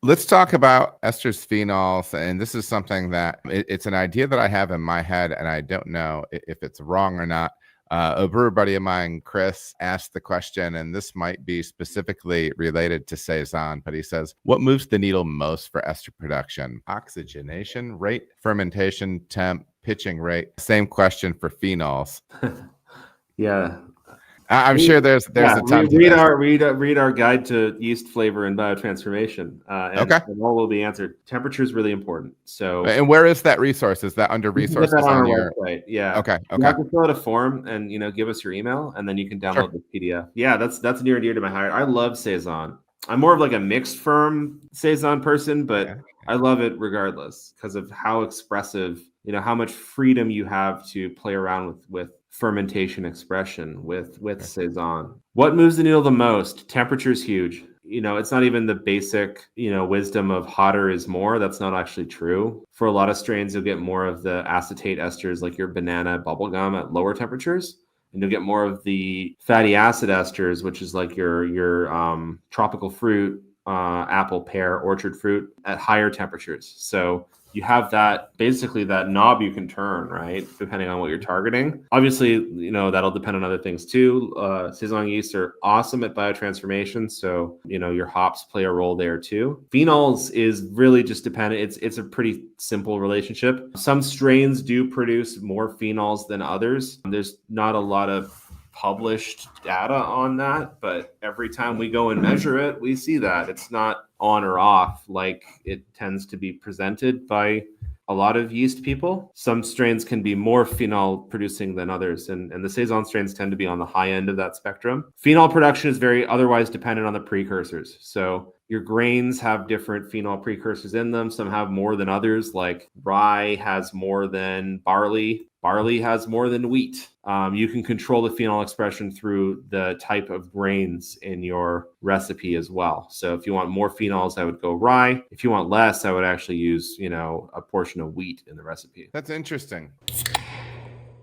Let's talk about Esters phenols. And this is something that it's an idea that I have in my head, and I don't know if it's wrong or not. A brewer buddy of mine, Chris, asked the question, and this might be specifically related to Saison, but he says, what moves the needle most for ester production? Oxygenation rate, fermentation temp, pitching rate. Same question for phenols. Yeah. I'm sure there's a ton to this. Read our guide to yeast flavor and biotransformation, and all will be answered. Temperature is really important. So, and where is that resource? Is that under resources on our website? Yeah. Okay. You have to fill out a form and give us your email, and then you can download the PDF. Yeah, that's near and dear to my heart. I love Saison. I'm more of like a mixed firm Saison person, but I love it regardless because of how expressive, how much freedom you have to play around with fermentation expression with Saison. What moves the needle the most? Temperature is huge. It's not even the basic, wisdom of hotter is more. That's not actually true. For a lot of strains, you'll get more of the acetate esters like your banana bubblegum at lower temperatures. And you'll get more of the fatty acid esters, which is like your tropical fruit, apple, pear, orchard fruit at higher temperatures. So you have that knob you can turn, right? Depending on what you're targeting. Obviously, that'll depend on other things too. Saison yeasts are awesome at biotransformation. So, your hops play a role there too. Phenols is really just dependent. It's a pretty simple relationship. Some strains do produce more phenols than others. There's not a lot of published data on that, but every time we go and measure it, we see that it's not on or off like it tends to be presented by a lot of yeast people. Some strains can be more phenol producing than others, and the Saison strains tend to be on the high end of that spectrum. Phenol production is very otherwise dependent on the precursors. So your grains have different phenol precursors in them. Some have more than others, like rye has more than barley. Barley has more than wheat. You can control the phenol expression through the type of grains in your recipe as well. So if you want more phenols, I would go rye. If you want less, I would actually use, a portion of wheat in the recipe. That's interesting.